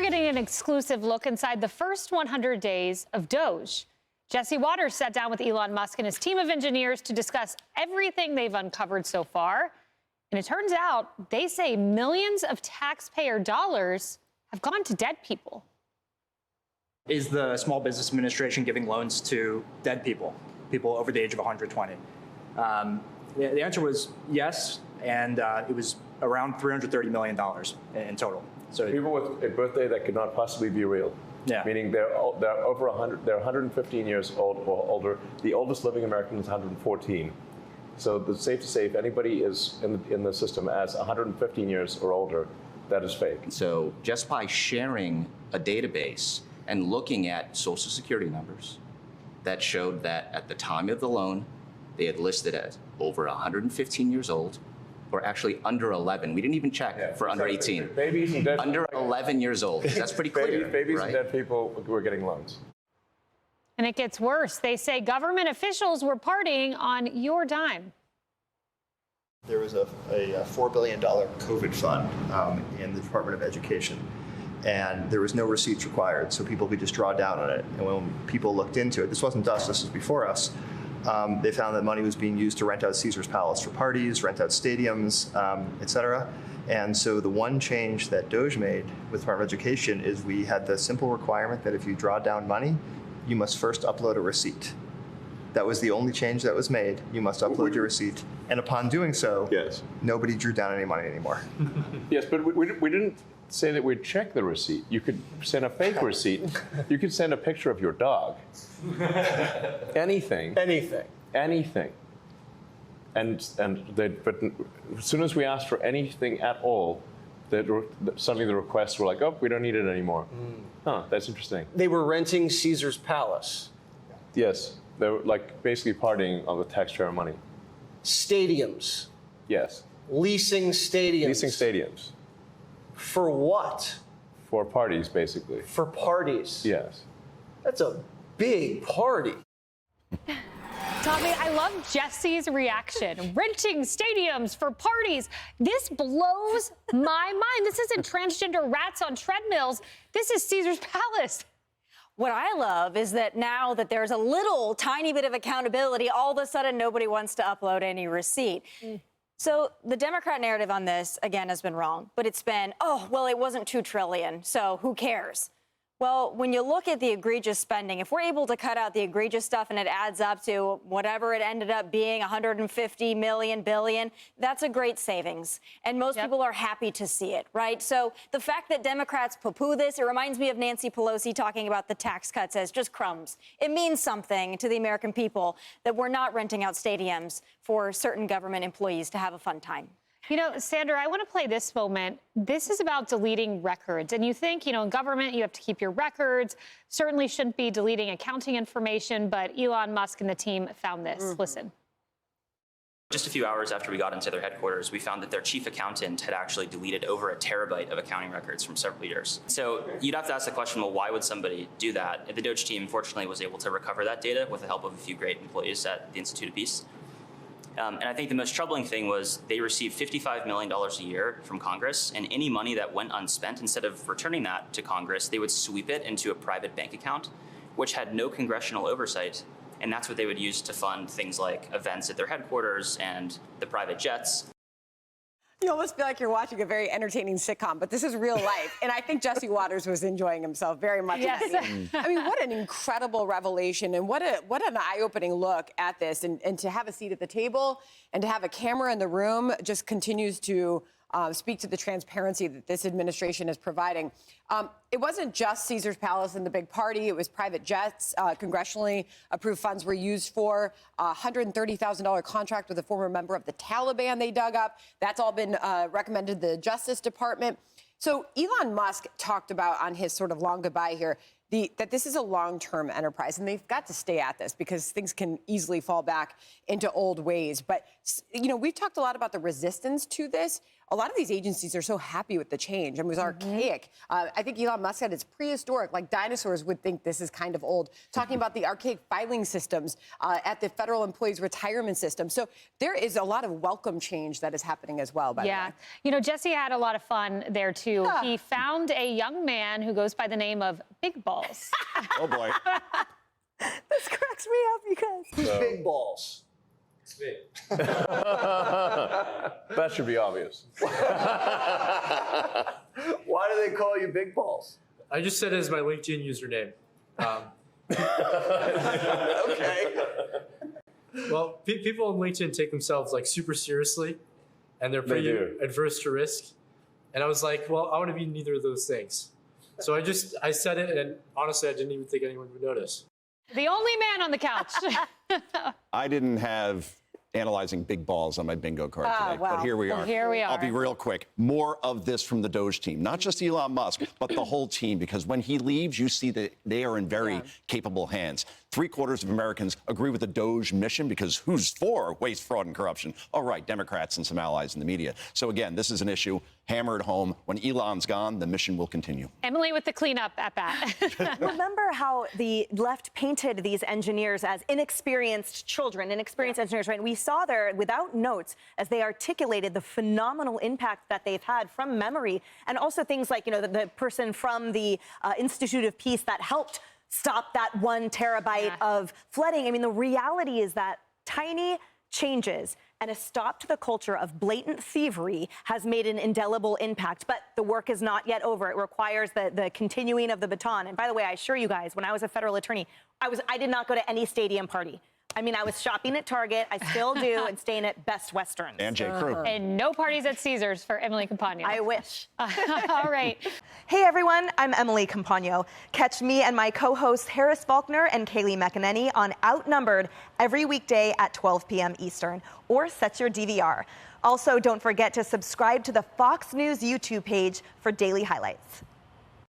getting an exclusive look inside the first 100 days of DOGE. Jesse Waters sat down with Elon Musk and his team of engineers to discuss everything they've uncovered so far. And it turns out they say millions of taxpayer dollars have gone to dead people. Is the Small Business Administration giving loans to dead people, people over the age of 120? The answer was yes, and it was around $330 million in total. So people with a birthday that could not possibly be real. Yeah. Meaning they're over 100, they're 115 years old or older. The oldest living American is 114. So it's safe to say if anybody is in the system as 115 years or older, that is fake. So just by sharing a database and looking at Social Security numbers that showed that at the time of the loan, they had listed as over 115 years old, or actually under 11. We didn't even check for under 18. Babies and dead under 11 years old. That's pretty clear. Babies right? and dead people were getting loans. And it gets worse. They say government officials were partying on your dime. There was a $4 billion COVID fund in the Department of Education, and there was no receipts required, so people could just draw down on it. And when people looked into it, this wasn't us, this was before us, they found that money was being used to rent out Caesar's Palace for parties, rent out stadiums, et cetera. And so the one change that DOGE made with the Department of Education is we had the simple requirement that if you draw down money, you must first upload a receipt. That was the only change that was made. You must upload your receipt. And upon doing so, yes, nobody drew down any money anymore. Yes, but we didn't say that we'd check the receipt. You could send a fake receipt. You could send a picture of your dog. Anything. Anything. Anything. But as soon as we asked for anything at all, suddenly the requests were like, oh, we don't need it anymore. Huh, that's interesting. They were renting Caesar's Palace. Yes, they were like basically partying on the taxpayer money. Stadiums. Yes. Leasing stadiums. Leasing stadiums. For what? For parties, basically. For parties. Yes. That's a big party. Tommy, I love Jesse's reaction. Renting stadiums for parties. This blows my mind. This isn't transgender rats on treadmills. This is Caesar's Palace. What I love is that now that there's a little tiny bit of accountability, all of a sudden nobody wants to upload any receipt. So the Democrat narrative on this, again, has been wrong. But it's been, oh, well, it wasn't $2 trillion, so who cares? Well, when you look at the egregious spending, if we're able to cut out the egregious stuff and it adds up to whatever it ended up being, 150 million, billion, that's a great savings. And most people are happy to see it, right? So the fact that Democrats poo-poo this, it reminds me of Nancy Pelosi talking about the tax cuts as just crumbs. It means something to the American people that we're not renting out stadiums for certain government employees to have a fun time. You know, Sandra, I want to play this moment. This is about deleting records. And you think, you know, in government, you have to keep your records. Certainly shouldn't be deleting accounting information. But Elon Musk and the team found this. Listen. Just a few hours after we got into their headquarters, we found that their chief accountant had actually deleted over 1 terabyte of accounting records from several years. So you'd have to ask the question, well, why would somebody do that? And the DOGE team, fortunately, was able to recover that data with the help of a few great employees at the Institute of Peace. And I think the most troubling thing was they received $55 million a year from Congress, and any money that went unspent, instead of returning that to Congress, they would sweep it into a private bank account, which had no congressional oversight. And that's what they would use to fund things like events at their headquarters and the private jets. You almost feel like you're watching a very entertaining sitcom, but this is real life. And I think Jesse Waters was enjoying himself very much. Yes. I mean, what an incredible revelation and what an eye-opening look at this. And to have a seat at the table and to have a camera in the room just continues to speak to the transparency that this administration is providing. It wasn't just Caesar's Palace and the big party. It was private jets. Congressionally approved funds were used for a $130,000 contract with a former member of the Taliban they dug up. That's all been recommended to the Justice Department. So Elon Musk talked about on his sort of long goodbye here that this is a long-term enterprise, and they've got to stay at this because things can easily fall back into old ways. But, you know, we've talked a lot about the resistance to this. a lot of these agencies are so happy with the change. I mean, it was archaic. I think Elon Musk said it's prehistoric, like dinosaurs would think this is kind of old. Talking about the archaic filing systems at the federal employees retirement system. So there is a lot of welcome change that is happening as well, by the way. You know, Jesse had a lot of fun there, too. Yeah. He found a young man who goes by the name of Big Balls. Oh, boy. This cracks me up, you guys. Who's Big Balls? It's me. That should be obvious. Why do they call you Big Balls? I just said it as my LinkedIn username. Okay. Well, people on LinkedIn take themselves like super seriously, and they're pretty adverse to risk. And I was like, well, I want to be neither of those things. So I said it, and honestly, I didn't even think anyone would notice. The only man on the couch. I didn't have analyzing big balls on my bingo card today, but here we are. Here we are. I'll be real quick. More of this from the DOGE team, not just Elon Musk, but the whole team, because when he leaves, you see that they are in very capable hands. 3/4 of Americans agree with the DOGE mission, because who's for waste, fraud, and corruption? Oh, right, Democrats and some allies in the media. So again, this is an issue hammered home. When Elon's gone, the mission will continue. Emily with the cleanup at bat. Remember how the left painted these engineers as inexperienced children, inexperienced engineers, right? And we saw there, without notes, as they articulated the phenomenal impact that they've had from memory, and also things like, you know, the person from the Institute of Peace that helped stop that 1 terabyte of flooding. I mean, the reality is that tiny changes and a stop to the culture of blatant thievery has made an indelible impact. But the work is not yet over. It requires the continuing of the baton. And by the way, I assure you guys, when I was a federal attorney, I did not go to any stadium party. I mean, I was shopping at Target. I still do, and staying at Best Westerns. And J. Crew. And no parties at Caesars for Emily Campagno. I wish. All right. Hey everyone, I'm Emily Campagno. Catch me and my co-hosts Harris Faulkner and Kaylee McEnany on Outnumbered every weekday at 12 p.m. Eastern, or set your DVR. Also, don't forget to subscribe to the Fox News YouTube page for daily highlights.